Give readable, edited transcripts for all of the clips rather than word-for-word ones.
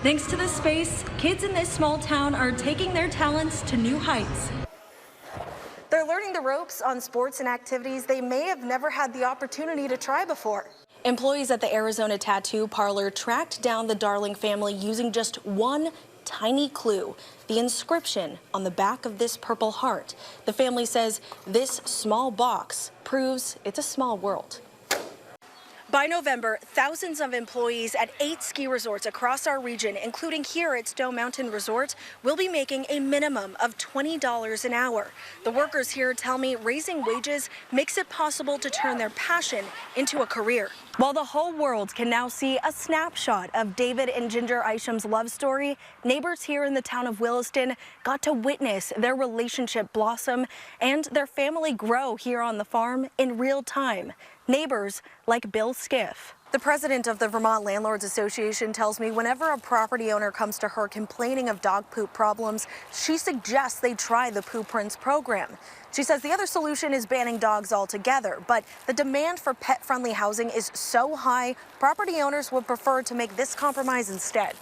Thanks to this space, kids in this small town are taking their talents to new heights. They're learning the ropes on sports and activities they may have never had the opportunity to try before. Employees at the Arizona Tattoo Parlor tracked down the Darling family using just one tiny clue, the inscription on the back of this Purple Heart. The family says this small box proves it's a small world. By November, thousands of employees at 8 ski resorts across our region, including here at Stone Mountain Resort, will be making a minimum of $20 an hour. The workers here tell me raising wages makes it possible to turn their passion into a career. While the whole world can now see a snapshot of David and Ginger Isham's love story, neighbors here in the town of Williston got to witness their relationship blossom and their family grow here on the farm in real time. Neighbors like Bill Skiff. The president of the Vermont Landlords Association tells me whenever a property owner comes to her complaining of dog poop problems, she suggests they try the Poop Prince program. She says the other solution is banning dogs altogether, but the demand for pet-friendly housing is so high, property owners would prefer to make this compromise instead.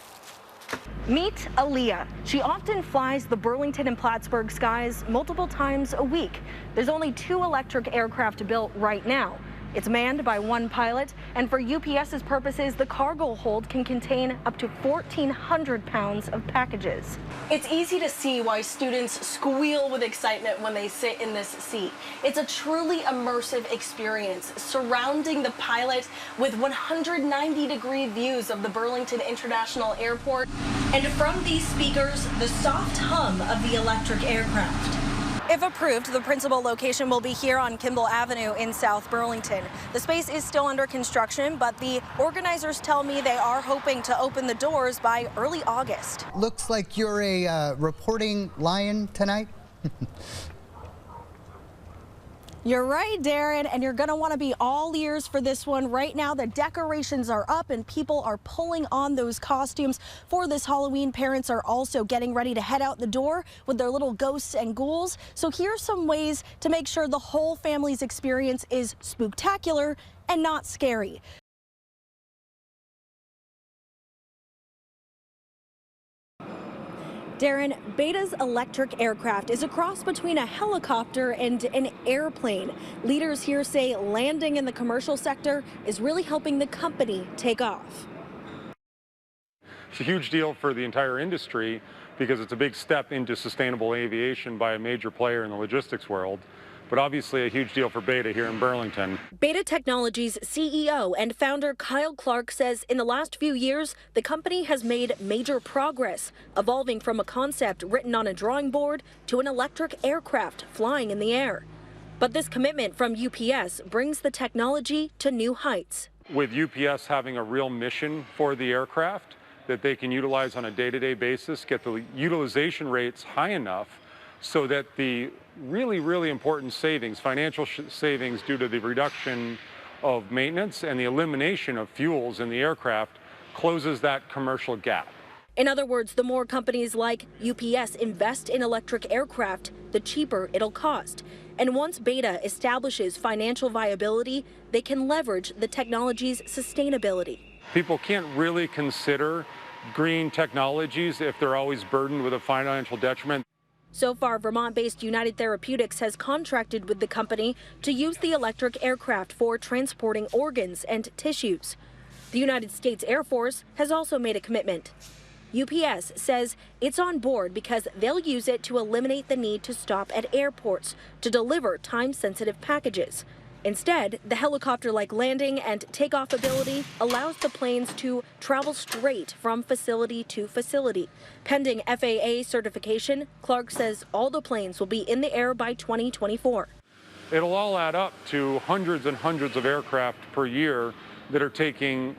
Meet Aaliyah. She often flies the Burlington and Plattsburgh skies multiple times a week. There's only 2 electric aircraft built right now. It's manned by 1 pilot, and for UPS's purposes, the cargo hold can contain up to 1,400 pounds of packages. It's easy to see why students squeal with excitement when they sit in this seat. It's a truly immersive experience, surrounding the pilot with 190-degree views of the Burlington International Airport, and from these speakers, the soft hum of the electric aircraft. If approved, the principal location will be here on Kimball Avenue in South Burlington. The space is still under construction, but the organizers tell me they are hoping to open the doors by early August. Looks like you're a reporting lion tonight. You're right, Darren, and you're going to want to be all ears for this one. Right now, the decorations are up and people are pulling on those costumes for this Halloween. Parents are also getting ready to head out the door with their little ghosts and ghouls. So here's some ways to make sure the whole family's experience is spooktacular and not scary. Darren, Beta's electric aircraft is a cross between a helicopter and an airplane. Leaders here say landing in the commercial sector is really helping the company take off. It's a huge deal for the entire industry because it's a big step into sustainable aviation by a major player in the logistics world, but obviously a huge deal for Beta here in Burlington. Beta Technologies CEO and founder Kyle Clark says in the last few years, the company has made major progress, evolving from a concept written on a drawing board to an electric aircraft flying in the air. But this commitment from UPS brings the technology to new heights. With UPS having a real mission for the aircraft that they can utilize on a day-to-day basis, get the utilization rates high enough so that the really important savings, financial savings due to the reduction of maintenance and the elimination of fuels in the aircraft closes that commercial gap. In other words, the more companies like UPS invest in electric aircraft, the cheaper it'll cost. And once Beta establishes financial viability, they can leverage the technology's sustainability. People can't really consider green technologies if they're always burdened with a financial detriment. So far, Vermont-based United Therapeutics has contracted with the company to use the electric aircraft for transporting organs and tissues. The United States Air Force has also made a commitment. UPS says it's on board because they'll use it to eliminate the need to stop at airports to deliver time-sensitive packages. Instead, the helicopter-like landing and takeoff ability allows the planes to travel straight from facility to facility. Pending FAA certification, Clark says all the planes will be in the air by 2024. It'll all add up to hundreds and hundreds of aircraft per year that are taking,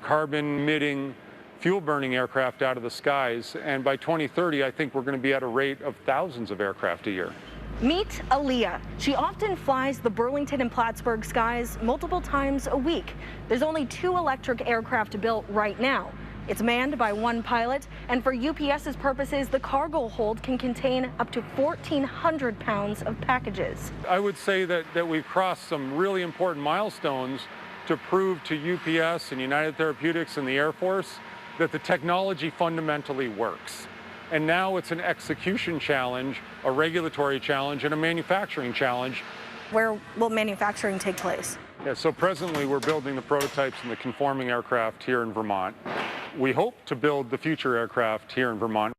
carbon-emitting, fuel-burning aircraft out of the skies. And by 2030, I think we're going to be at a rate of thousands of aircraft a year. Meet Aaliyah. She often flies the Burlington and Plattsburgh skies multiple times a week. There's only 2 electric aircraft built right now. It's manned by 1 pilot, and for UPS's purposes, the cargo hold can contain up to 1,400 pounds of packages. I would say that we've crossed some really important milestones to prove to UPS and United Therapeutics and the Air Force that the technology fundamentally works. And now it's an execution challenge, a regulatory challenge, and a manufacturing challenge. Where will manufacturing take place? Yeah, so presently we're building the prototypes in the conforming aircraft here in Vermont. We hope to build the future aircraft here in Vermont.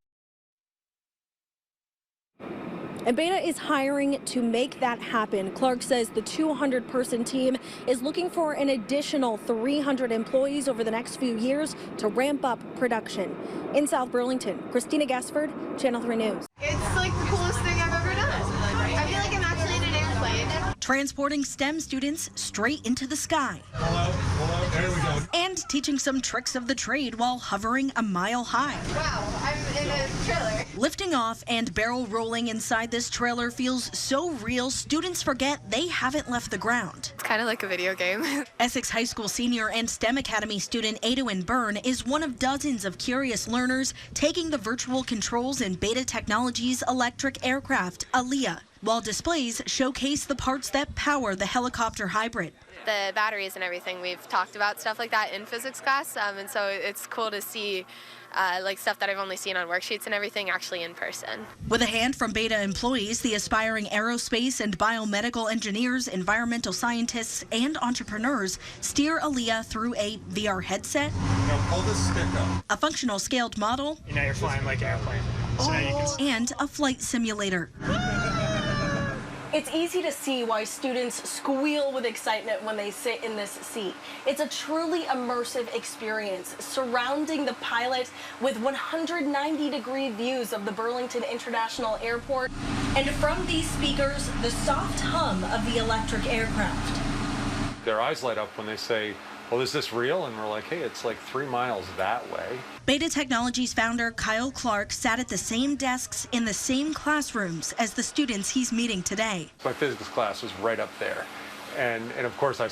And Beta is hiring to make that happen. Clark says the 200-person team is looking for an additional 300 employees over the next few years to ramp up production. In South Burlington, Christina Guessford, Channel 3 News. It's like the coolest thing I've ever done. I feel like I'm actually in an airplane. Transporting STEM students straight into the sky. Hello, there we go. And teaching some tricks of the trade while hovering a mile high. Wow, I'm in a trailer. Lifting off and barrel rolling inside this trailer feels so real, students forget they haven't left the ground. It's kind of like a video game. Essex High School senior and STEM Academy student Adewin Byrne is one of dozens of curious learners taking the virtual controls in Beta Technologies' electric aircraft, Aliyah, while displays showcase the parts that power the helicopter hybrid. The batteries and everything, we've talked about stuff like that in physics class, and so it's cool to see like stuff that I've only seen on worksheets and everything actually in person. With a hand from Beta employees, the aspiring aerospace and biomedical engineers, environmental scientists, and entrepreneurs steer Aliyah through a VR headset, Now pull this stick up. a functional scaled model, And now you're flying like an airplane. So now you can and a flight simulator. It's easy to see why students squeal with excitement when they sit in this seat. It's a truly immersive experience, surrounding the pilot with 190-degree views of the Burlington International Airport. And from these speakers, the soft hum of the electric aircraft. Their eyes light up when they say, well, is this real? And we're like, hey, it's like 3 miles that way. Beta Technologies founder Kyle Clark sat at the same desks in the same classrooms as the students he's meeting today. My physics class was right up there. And of course, I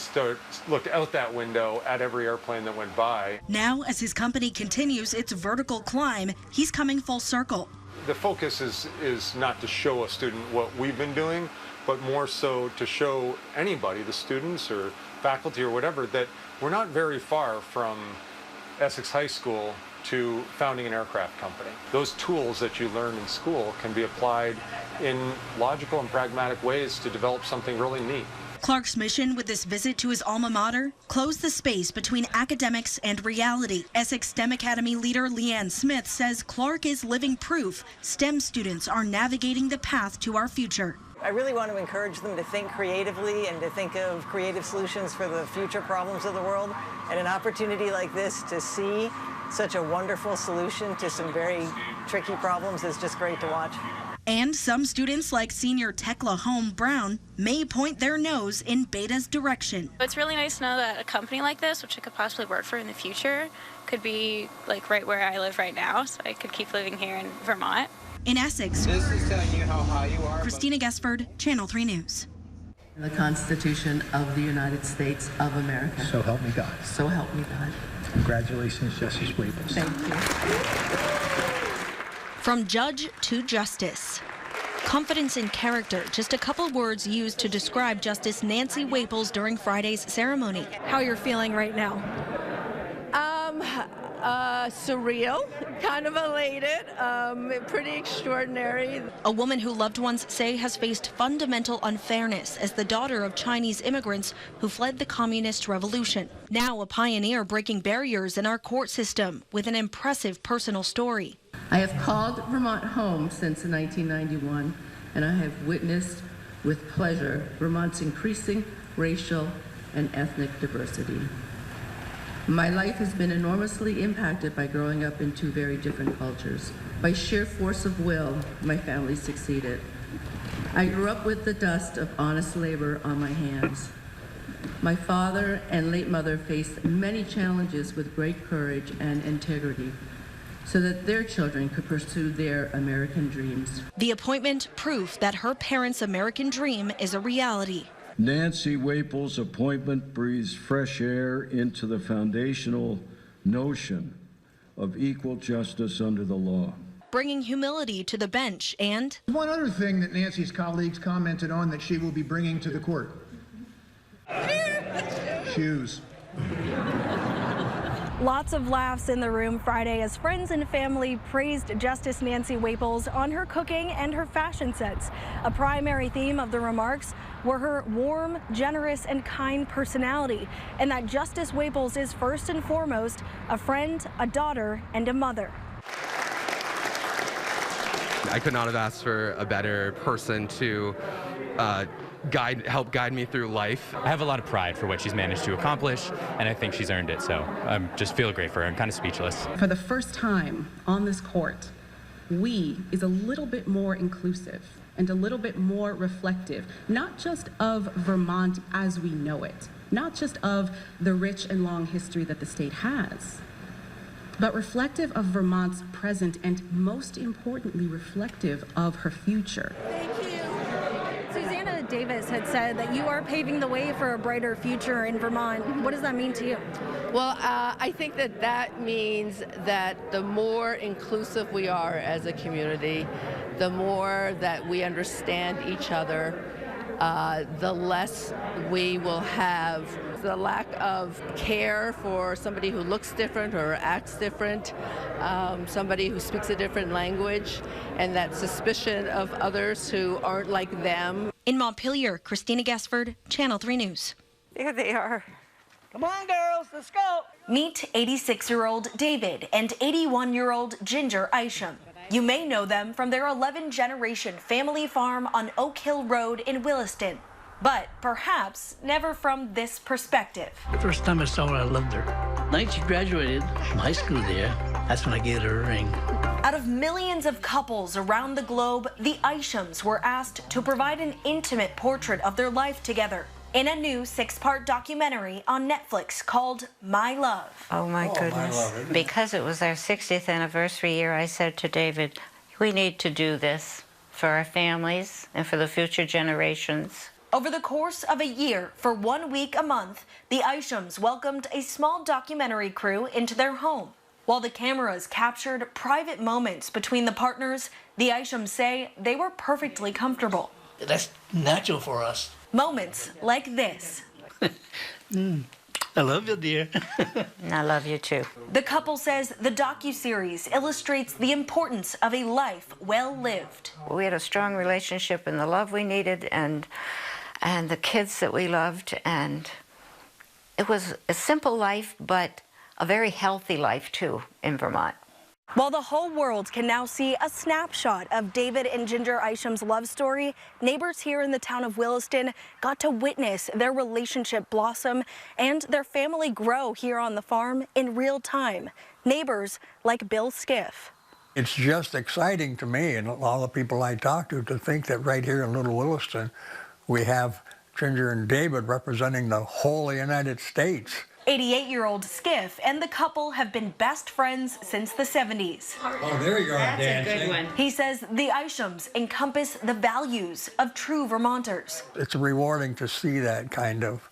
looked out that window at every airplane that went by. Now, as his company continues its vertical climb, he's coming full circle. The focus is not to show a student what we've been doing, but more so to show anybody, the students or faculty or whatever, that we're not very far from Essex High School to founding an aircraft company. Those tools that you learn in school can be applied in logical and pragmatic ways to develop something really neat. Clark's mission with this visit to his alma mater, close the space between academics and reality. Essex STEM Academy leader Leanne Smith says Clark is living proof STEM students are navigating the path to our future. I really want to encourage them to think creatively and to think of creative solutions for the future problems of the world. And an opportunity like this to see such a wonderful solution to some very tricky problems is just great to watch. And some students, like senior Tekla Home Brown, may point their nose in Beta's direction. It's really nice to know that a company like this, which I could possibly work for in the future, could be like right where I live right now, so I could keep living here in Vermont. In Essex, This is telling you how high you are. Christina Guessferd, Channel 3 News. The Constitution of the United States of America. So help me God. So help me God. Congratulations, Justice Waples. Thank you. From judge to justice. Confidence in character, just a couple words used to describe Justice Nancy Waples during Friday's ceremony. How you're feeling right now? Surreal, kind of elated, pretty extraordinary. A woman who loved ones say has faced fundamental unfairness as the daughter of Chinese immigrants who fled the communist revolution. Now a pioneer breaking barriers in our court system with an impressive personal story. I have called Vermont home since 1991, and I have witnessed with pleasure Vermont's increasing racial and ethnic diversity. My life has been enormously impacted by growing up in two very different cultures. By sheer force of will, my family succeeded. I grew up with the dust of honest labor on my hands. My father and late mother faced many challenges with great courage and integrity so that their children could pursue their American dreams. The appointment, proof that her parents' American dream is a reality. Nancy Waples' appointment breathes fresh air into the foundational notion of equal justice under the law. Bringing humility to the bench and... One other thing that Nancy's colleagues commented on that she will be bringing to the court. Shoes. Lots of laughs in the room Friday as friends and family praised Justice Nancy Waples on her cooking and her fashion sense. A primary theme of the remarks were her warm, generous, and kind personality, and that Justice Waples is first and foremost a friend, a daughter, and a mother. I could not have asked for a better person to help guide me through life. I have a lot of pride for what she's managed to accomplish, and I think she's earned it, so I just feel great for her. I'm kind of speechless. For the first time on this court, we is a little bit more inclusive and a little bit more reflective, not just of Vermont as we know it, not just of the rich and long history that the state has, but reflective of Vermont's present and most importantly, reflective of her future. Davis had said that you are paving the way for a brighter future in Vermont. What does that mean to you? Well, I think that means that the more inclusive we are as a community, the more that we understand each other, the less we will have the lack of care for somebody who looks different or acts different, somebody who speaks a different language, and that suspicion of others who aren't like them. In Montpelier, Christina Guessferd, Channel 3 News. There they are. Come on, girls, let's go. Meet 86-year-old David and 81-year-old Ginger Isham. You may know them from their 11-generation family farm on Oak Hill Road in Williston, but perhaps never from this perspective. The first time I saw her, I loved her. The night she graduated from high school there, that's when I gave her a ring. Out of millions of couples around the globe, the Ishams were asked to provide an intimate portrait of their life together in a new 6-part documentary on Netflix called My Love. Oh my goodness. Because it was our 60th anniversary year, I said to David, we need to do this for our families and for the future generations. Over the course of a year, for 1 week a month, the Ishams welcomed a small documentary crew into their home. While the cameras captured private moments between the partners, the Ishams say they were perfectly comfortable. That's natural for us. Moments like this. I love you, dear. I love you too. The couple says the docuseries illustrates the importance of a life well lived. We had a strong relationship and the love we needed and the kids that we loved, and it was a simple life, but a very healthy life too in Vermont. While the whole world can now see a snapshot of David and Ginger Isham's love story, neighbors here in the town of Williston got to witness their relationship blossom and their family grow here on the farm in real time. Neighbors like Bill Skiff. It's just exciting to me and all the people I talk to think that right here in Little Williston, we have Ginger and David representing the whole United States. 88-year-old Skiff and the couple have been best friends since the 70s. Oh, there you are, dancing. That's a good one. He says the Ishams encompass the values of true Vermonters. It's rewarding to see that kind of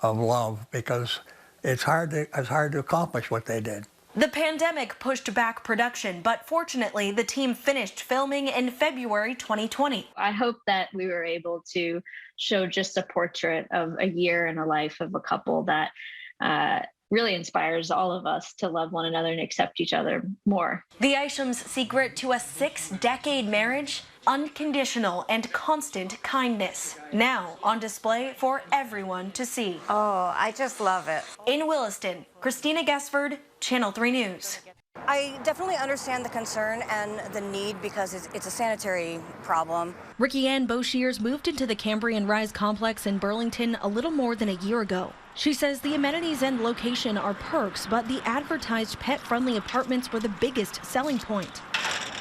love because it's hard to accomplish what they did. The pandemic pushed back production, but fortunately the team finished filming in February 2020. I hope that we were able to show just a portrait of a year in a life of a couple that really inspires all of us to love one another and accept each other more. The Ishams' secret to a 6-decade marriage? Unconditional and constant kindness. Now on display for everyone to see. Oh, I just love it. In Williston, Christina Guessferd, Channel 3 News. I definitely understand the concern and the need because it's a sanitary problem. Ricky Ann Boshiers moved into the Cambrian Rise complex in Burlington a little more than a year ago. She says the amenities and location are perks, but the advertised pet-friendly apartments were the biggest selling point.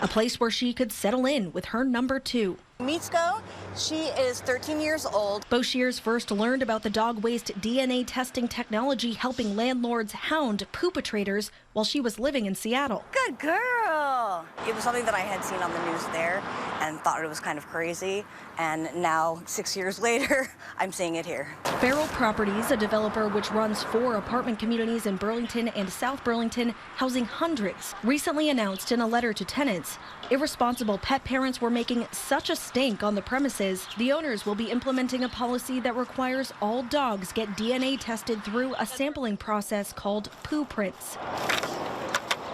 A place where she could settle in with her number 2. Mitsuko, she is 13 years old. Boshiers first learned about the dog waste DNA testing technology helping landlords hound poopatrators while she was living in Seattle. Good girl. It was something that I had seen on the news there, and thought it was kind of crazy. And now, 6 years later, I'm seeing it here. Feral Properties, a developer which runs 4 apartment communities in Burlington and South Burlington, housing hundreds, recently announced in a letter to tenants, irresponsible pet parents were making such a stink on the premises, the owners will be implementing a policy that requires all dogs get DNA tested through a sampling process called poo prints.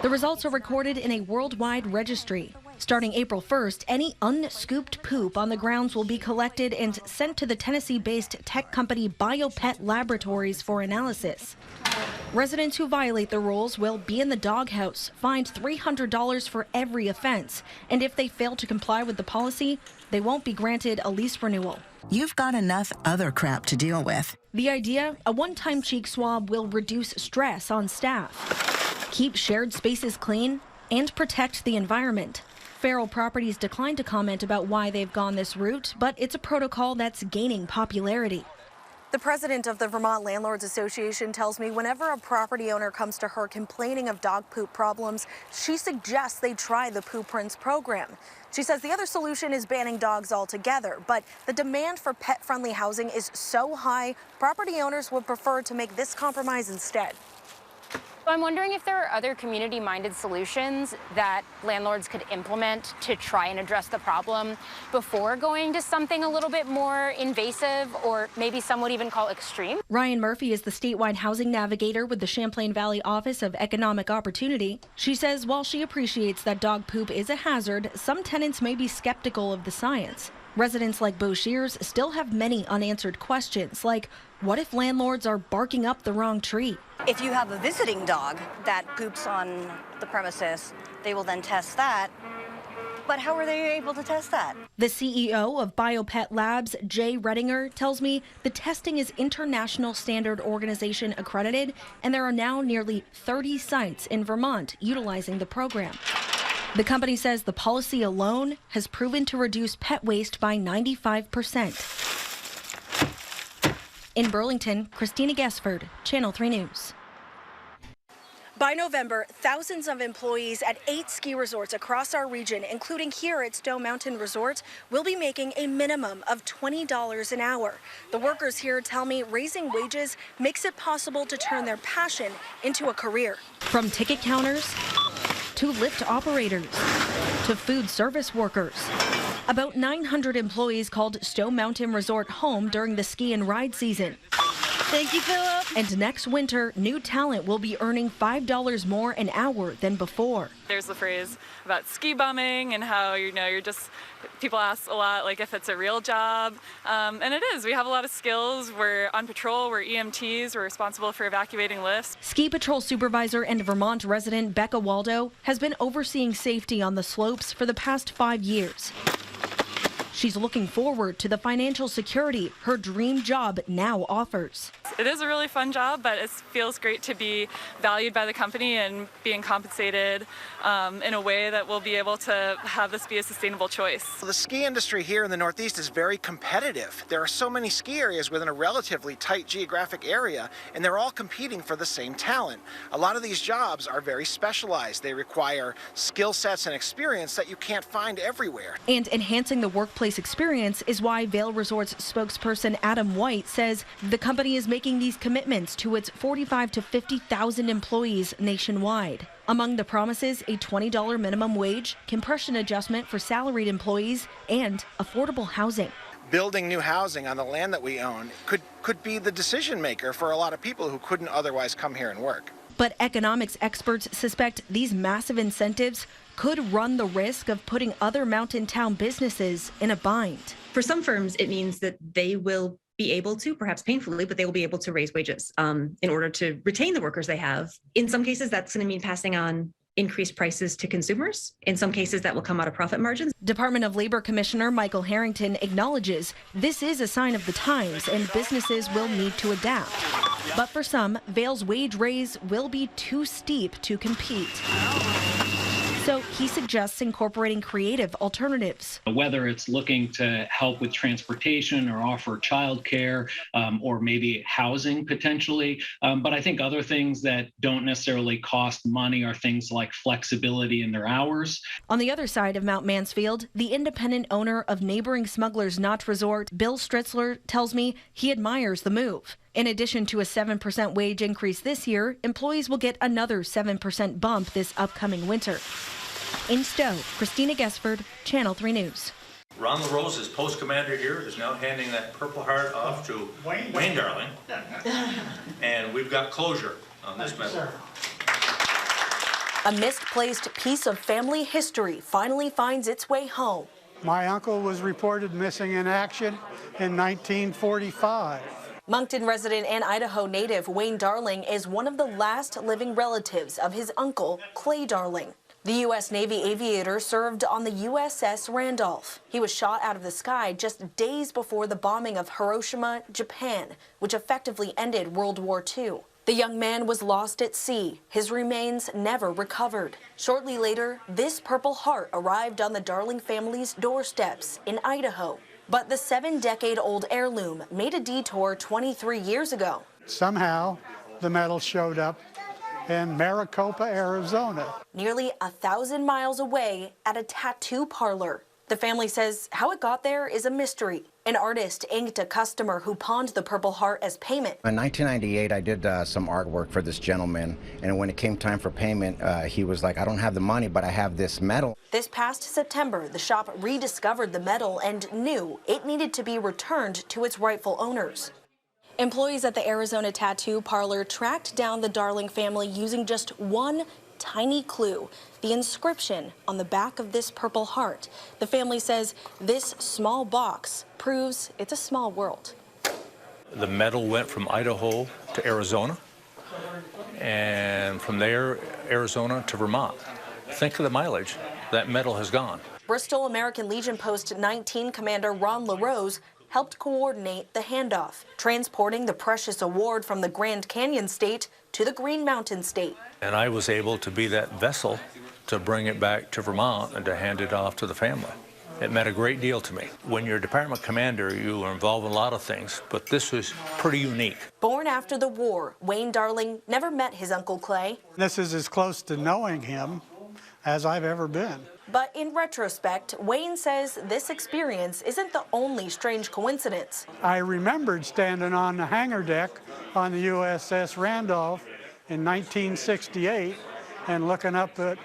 The results are recorded in a worldwide registry. Starting April 1st, any unscooped poop on the grounds will be collected and sent to the Tennessee-based tech company BioPet Laboratories for analysis. Residents who violate the rules will be in the doghouse, fined $300 for every offense, and if they fail to comply with the policy, they won't be granted a lease renewal. You've got enough other crap to deal with. The idea, a one-time cheek swab will reduce stress on staff, keep shared spaces clean, and protect the environment. Feral Properties declined to comment about why they've gone this route, but it's a protocol that's gaining popularity. The president of the Vermont Landlords Association tells me whenever a property owner comes to her complaining of dog poop problems, she suggests they try the Poo Prints program. She says the other solution is banning dogs altogether, but the demand for pet-friendly housing is so high, property owners would prefer to make this compromise instead. I'm wondering if there are other community-minded solutions that landlords could implement to try and address the problem before going to something a little bit more invasive, or maybe some would even call extreme. Ryan Murphy is the statewide housing navigator with the Champlain Valley Office of Economic Opportunity. She says while she appreciates that dog poop is a hazard, some tenants may be skeptical of the science. Residents like Bo Shears still have many unanswered questions, like what if landlords are barking up the wrong tree? If you have a visiting dog that poops on the premises, they will then test that. But how are they able to test that? The CEO of BioPet Labs, Jay Redinger, tells me the testing is International Standard Organization accredited, and there are now nearly 30 sites in Vermont utilizing the program. The company says the policy alone has proven to reduce pet waste by 95%. In Burlington, Christina Guessferd, Channel 3 News. By November, thousands of employees at 8 ski resorts across our region, including here at Stone Mountain Resort, will be making a minimum of $20 an hour. The workers here tell me raising wages makes it possible to turn their passion into a career. From ticket counters to lift operators to food service workers. About 900 employees called Stone Mountain Resort home during the ski and ride season. Thank you, Philip. And next winter, new talent will be earning $5 more an hour than before. There's the phrase about ski bumming and how, people ask a lot, like, if it's a real job. And it is. We have a lot of skills. We're on patrol. We're EMTs. We're responsible for evacuating lifts. Ski Patrol Supervisor and Vermont resident Becca Waldo has been overseeing safety on the slopes for the past 5 years. She's looking forward to the financial security her dream job now offers. It is a really fun job, but it feels great to be valued by the company and being compensated in a way that we'll be able to have this be a sustainable choice. The ski industry here in the Northeast is very competitive. There are so many ski areas within a relatively tight geographic area, and they're all competing for the same talent. A lot of these jobs are very specialized. They require skill sets and experience that you can't find everywhere. And enhancing the workplace experience is why Vail Resorts spokesperson Adam White says the company is making these commitments to its 45,000 to 50,000 employees nationwide. Among the promises, a $20 minimum wage, compression adjustment for salaried employees, and affordable housing. Building new housing on the land that we own could be the decision maker for a lot of people who couldn't otherwise come here and work. But economics experts suspect these massive incentives could run the risk of putting other mountain town businesses in a bind. For some firms, it means that they will be able to, perhaps painfully, but they will be able to raise wages in order to retain the workers they have. In some cases, that's going to mean passing on increased prices to consumers. In some cases, that will come out of profit margins. Department of Labor Commissioner Michael Harrington acknowledges this is a sign of the times and businesses will need to adapt. But for some, Vail's wage raise will be too steep to compete. So he suggests incorporating creative alternatives. Whether it's looking to help with transportation or offer childcare or maybe housing potentially. But I think other things that don't necessarily cost money are things like flexibility in their hours. On the other side of Mount Mansfield, the independent owner of neighboring Smuggler's Notch Resort, Bill Stritzler, tells me he admires the move. In addition to a 7% wage increase this year, employees will get another 7% bump this upcoming winter. In Stowe, Christina Guessferd, Channel 3 News. Ron LaRose's post commander here is now handing that Purple Heart off to Wayne Darling. And we've got closure on this medal. A misplaced piece of family history finally finds its way home. My uncle was reported missing in action in 1945. Moncton resident and Idaho native Wayne Darling is one of the last living relatives of his uncle, Clay Darling. The U.S. Navy aviator served on the USS Randolph. He was shot out of the sky just days before the bombing of Hiroshima, Japan, which effectively ended World War II. The young man was lost at sea. His remains never recovered. Shortly later, this Purple Heart arrived on the Darling family's doorsteps in Idaho. But the 7-decade-old heirloom made a detour 23 years ago. Somehow, the medal showed up in Maricopa, Arizona. Nearly 1,000 miles away at a tattoo parlor. The family says how it got there is a mystery. An artist inked a customer who pawned the Purple Heart as payment. In 1998, I did some artwork for this gentleman, and when it came time for payment, he was like, I don't have the money, but I have this medal. This past September, the shop rediscovered the medal and knew it needed to be returned to its rightful owners. Employees at the Arizona tattoo parlor tracked down the Darling family using just one tiny clue, the inscription on the back of this Purple Heart. The family says this small box proves it's a small world. The medal went from Idaho to Arizona, and from there, Arizona to Vermont. Think of the mileage that medal has gone. Bristol American Legion Post 19 Commander Ron LaRose helped coordinate the handoff, transporting the precious award from the Grand Canyon State to the Green Mountain State. And I was able to be that vessel to bring it back to Vermont and to hand it off to the family. It meant a great deal to me. When you're a department commander, you are involved in a lot of things, but this was pretty unique. Born after the war, Wayne Darling never met his Uncle Clay. This is as close to knowing him as I've ever been. But in retrospect, Wayne says this experience isn't the only strange coincidence. I remembered standing on the hangar deck on the USS Randolph in 1968 and looking up at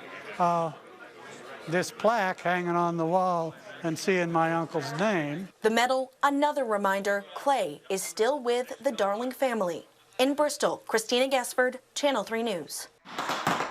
this plaque hanging on the wall and seeing my uncle's name. The medal, another reminder Clay is still with the Darling family. In Bristol, Christina Guessferd, Channel 3 News.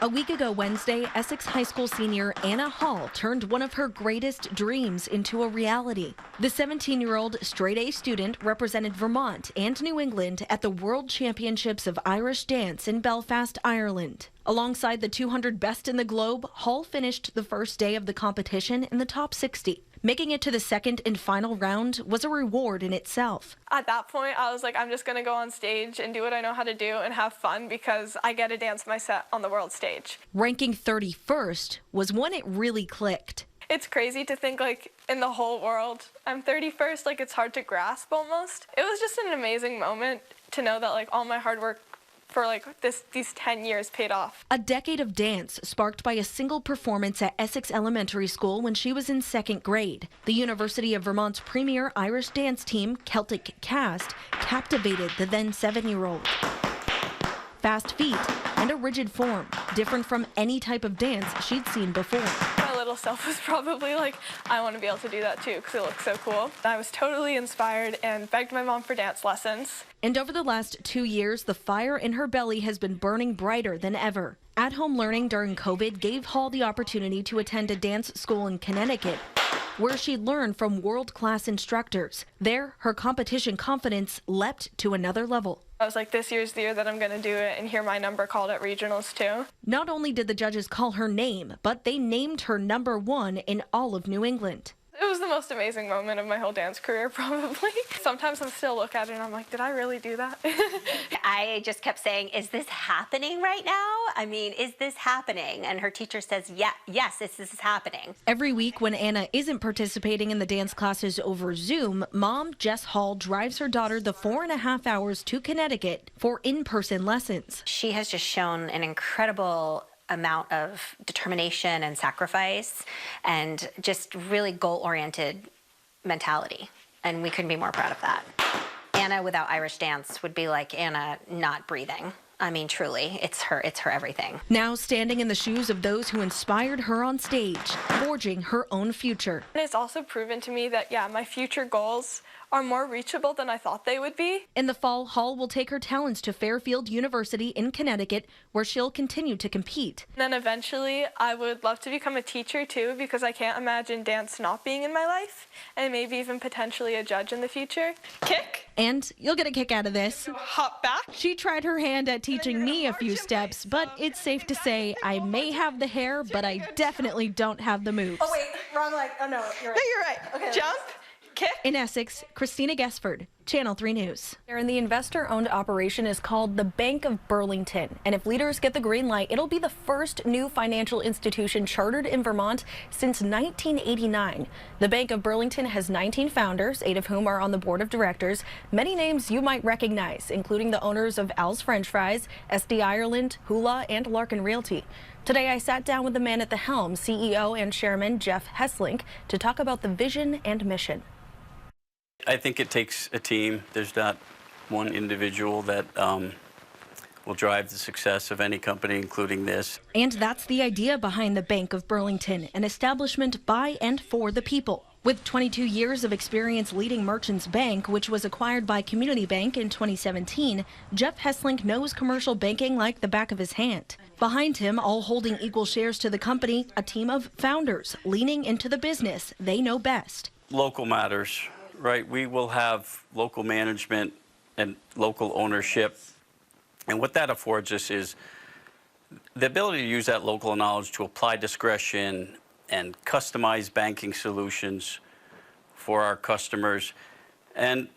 A week ago Wednesday, Essex High School senior Anna Hall turned one of her greatest dreams into a reality. The 17-year-old straight-A student represented Vermont and New England at the World Championships of Irish Dance in Belfast, Ireland. Alongside the 200 best in the globe, Hall finished the first day of the competition in the top 60. Making it to the second and final round was a reward in itself. At that point, I was like, I'm just going to go on stage and do what I know how to do and have fun because I get to dance my set on the world stage. Ranking 31st was when it really clicked. It's crazy to think, like, in the whole world, I'm 31st, like, it's hard to grasp almost. It was just an amazing moment to know that, like, all my hard work for like these 10 years paid off. A decade of dance sparked by a single performance at Essex Elementary School when she was in second grade. The University of Vermont's premier Irish dance team, Celtic Cast, captivated the then 7-year-old. Fast feet and a rigid form, different from any type of dance she'd seen before. My little self was probably like, I want to be able to do that too because it looks so cool. I was totally inspired and begged my mom for dance lessons. And over the last 2 years, the fire in her belly has been burning brighter than ever. At-home learning during COVID gave Hall the opportunity to attend a dance school in Connecticut, where she learned from world-class instructors. There, her competition confidence leapt to another level. I was like, this year's the year that I'm going to do it and hear my number called at regionals too. Not only did the judges call her name, but they named her #1 in all of New England. It was the most amazing moment of my whole dance career, probably. Sometimes I still look at it and I'm like, did I really do that? I just kept saying, is this happening right now? I mean, is this happening? And her teacher says, yeah, yes, this is happening. Every week when Anna isn't participating in the dance classes over Zoom, mom Jess Hall drives her daughter the 4.5 hours to Connecticut for in-person lessons. She has just shown an incredible amount of determination and sacrifice and just really goal-oriented mentality. And we couldn't be more proud of that. Anna without Irish dance would be like Anna not breathing. I mean, truly, it's her everything. Now standing in the shoes of those who inspired her on stage, forging her own future. And it's also proven to me that, yeah, my future goals are more reachable than I thought they would be. In the fall, Hall will take her talents to Fairfield University in Connecticut, where she'll continue to compete. And then eventually, I would love to become a teacher too, because I can't imagine dance not being in my life, and maybe even potentially a judge in the future. Kick. And you'll get a kick out of this. Hop back. She tried her hand at teaching me a few steps, but it's safe to say I may have the hair, but I definitely don't have the moves. Oh wait, wrong leg. Oh no, you're right. No, you're right. Okay. Jump. Kick. In Essex, Christina Guessferd, Channel 3 News. And the investor-owned operation is called the Bank of Burlington. And if leaders get the green light, it'll be the first new financial institution chartered in Vermont since 1989. The Bank of Burlington has 19 founders, 8 of whom are on the board of directors. Many names you might recognize, including the owners of Al's French Fries, SD Ireland, Hula, and Larkin Realty. Today, I sat down with the man at the helm, CEO and Chairman Jeff Hesslink, to talk about the vision and mission. I think it takes a team. There's not one individual that will drive the success of any company, including this. And that's the idea behind the Bank of Burlington, an establishment by and for the people. With 22 years of experience leading Merchants Bank, which was acquired by Community Bank in 2017, Jeff Hesslink knows commercial banking like the back of his hand. Behind him, all holding equal shares to the company, a team of founders leaning into the business they know best. Local matters. Right, we will have local management and local ownership. And what that affords us is the ability to use that local knowledge to apply discretion and customize banking solutions for our customers and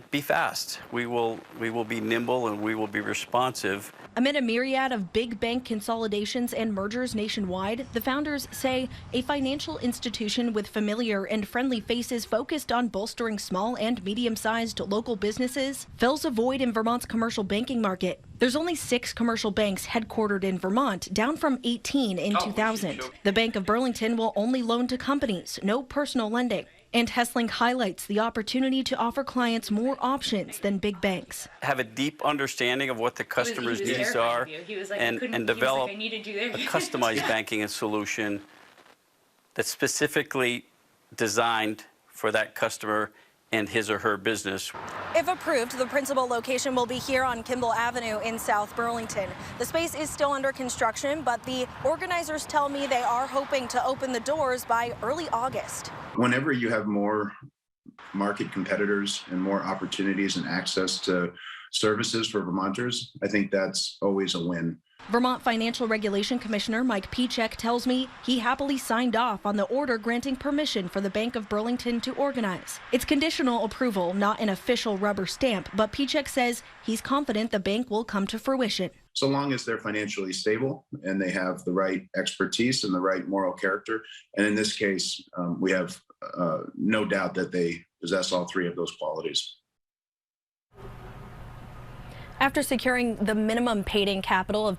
be fast. We will be nimble and we will be responsive. Amid a myriad of big bank consolidations and mergers nationwide, the founders say a financial institution with familiar and friendly faces focused on bolstering small and medium-sized local businesses fills a void in Vermont's commercial banking market. There's only 6 commercial banks headquartered in Vermont, down from 18 in 2000. The Bank of Burlington will only loan to companies, no personal lending. And Hesslink highlights the opportunity to offer clients more options than big banks. Have a deep understanding of what the customer's needs are and develop a customized banking and solution that's specifically designed for that customer and his or her business. If approved, the principal location will be here on Kimball Avenue in South Burlington. The space is still under construction, but the organizers tell me they are hoping to open the doors by early August. Whenever you have more market competitors and more opportunities and access to services for Vermonters, I think that's always a win. Vermont Financial Regulation Commissioner Mike Piechek tells me he happily signed off on the order granting permission for the Bank of Burlington to organize. It's conditional approval, not an official rubber stamp, but Piechek says he's confident the bank will come to fruition. So long as they're financially stable and they have the right expertise and the right moral character. And in this case, we have no doubt that they possess all 3 of those qualities. After securing the minimum paid-in capital of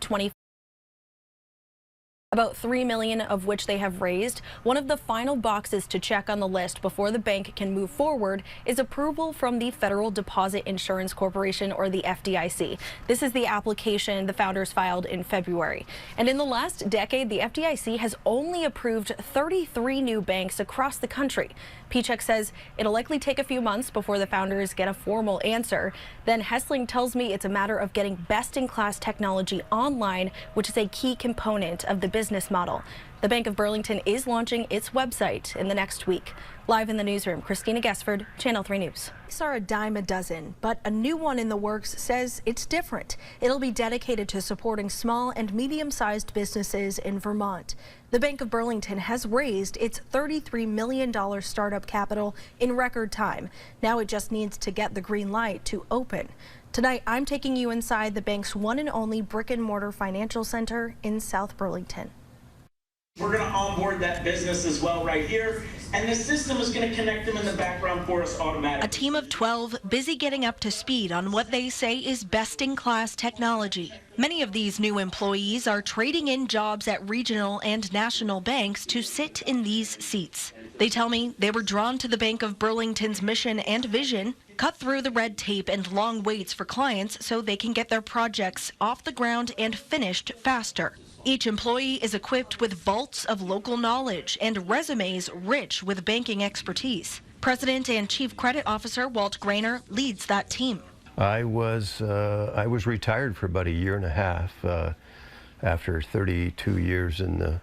about $3 million of which they have raised, one of the final boxes to check on the list before the bank can move forward is approval from the Federal Deposit Insurance Corporation, or the FDIC. This is the application the founders filed in February. And in the last decade, the FDIC has only approved 33 new banks across the country. Piechek says it'll likely take a few months before the founders get a formal answer. Then Hesslink tells me it's a matter of getting best-in-class technology online, which is a key component of the business model. The Bank of Burlington is launching its website in the next week. Live in the newsroom, Christina Guessferd, Channel 3 News. These are a dime a dozen, but a new one in the works says it's different. It'll be dedicated to supporting small and medium-sized businesses in Vermont. The Bank of Burlington has raised its $33 million startup capital in record time. Now it just needs to get the green light to open. Tonight, I'm taking you inside the bank's one and only brick-and-mortar financial center in South Burlington. We're going to onboard that business as well right here, and the system is going to connect them in the background for us automatically. A team of 12 busy getting up to speed on what they say is best-in-class technology. Many of these new employees are trading in jobs at regional and national banks to sit in these seats. They tell me they were drawn to the Bank of Burlington's mission and vision, cut through the red tape and long waits for clients so they can get their projects off the ground and finished faster. Each employee is equipped with vaults of local knowledge and resumes rich with banking expertise. President and Chief Credit Officer Walt Grainer leads that team. I was retired for about a year and a half after 32 years in the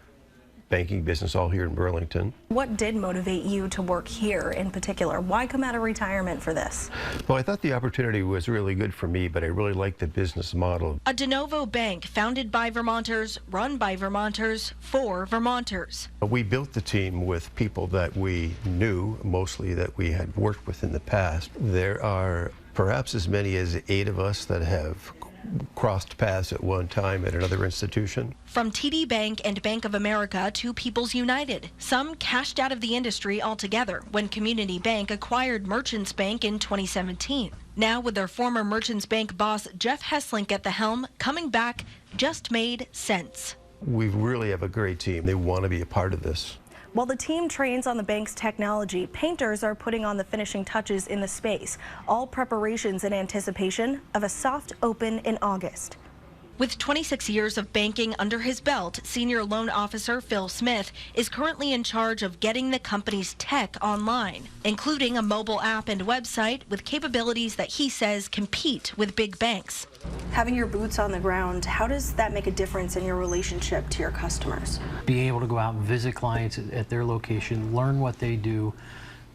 banking business, all here in Burlington. What did motivate you to work here in particular? Why come out of retirement for this? Well, I thought the opportunity was really good for me, but I really liked the business model. A de novo bank founded by Vermonters, run by Vermonters, for Vermonters. We built the team with people that we knew, mostly that we had worked with in the past. There are perhaps as many as 8 of us that have crossed paths at one time at another institution. From TD Bank and Bank of America to People's United, some cashed out of the industry altogether when Community Bank acquired Merchants Bank in 2017. Now with their former Merchants Bank boss Jeff Hesslink at the helm, coming back just made sense. We really have a great team. They want to be a part of this. While the team trains on the bank's technology, painters are putting on the finishing touches in the space. All preparations in anticipation of a soft open in August. With 26 years of banking under his belt, Senior Loan Officer Phil Smith is currently in charge of getting the company's tech online, including a mobile app and website with capabilities that he says compete with big banks. Having your boots on the ground, how does that make a difference in your relationship to your customers? Being able to go out and visit clients at their location, learn what they do,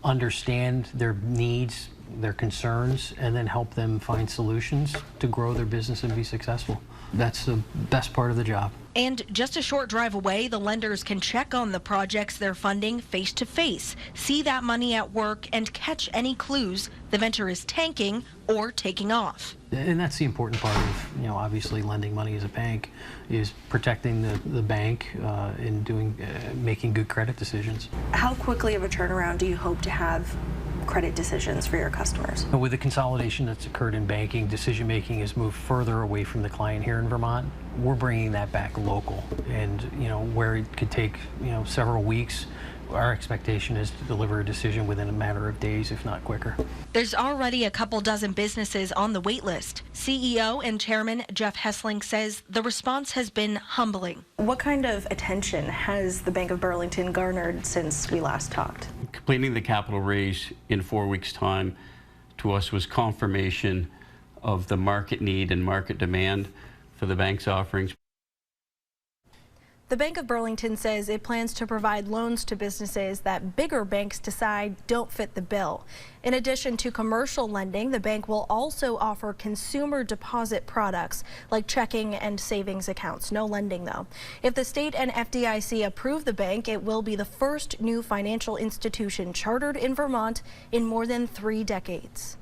understand their needs, their concerns, and then help them find solutions to grow their business and be successful. That's the best part of the job. And just a short drive away, the lenders can check on the projects they're funding face to face, see that money at work, and catch any clues the venture is tanking or taking off. And that's the important part of, obviously lending money as a bank is protecting the bank and making good credit decisions. How quickly of a turnaround do you hope to have credit decisions for your customers? With the consolidation that's occurred in banking, decision making has moved further away from the client here in Vermont. We're bringing that back local, and where it could take several weeks, our expectation is to deliver a decision within a matter of days, if not quicker. There's already a couple dozen businesses on the wait list. CEO and Chairman Jeff Hesslink says the response has been humbling. What kind of attention has the Bank of Burlington garnered since we last talked? Completing the capital raise in 4 weeks' time to us was confirmation of the market need and market demand for the bank's offerings. The Bank of Burlington says it plans to provide loans to businesses that bigger banks decide don't fit the bill. In addition to commercial lending, the bank will also offer consumer deposit products like checking and savings accounts. No lending, though. If the state and FDIC approve the bank, it will be the first new financial institution chartered in Vermont in more than 3 decades.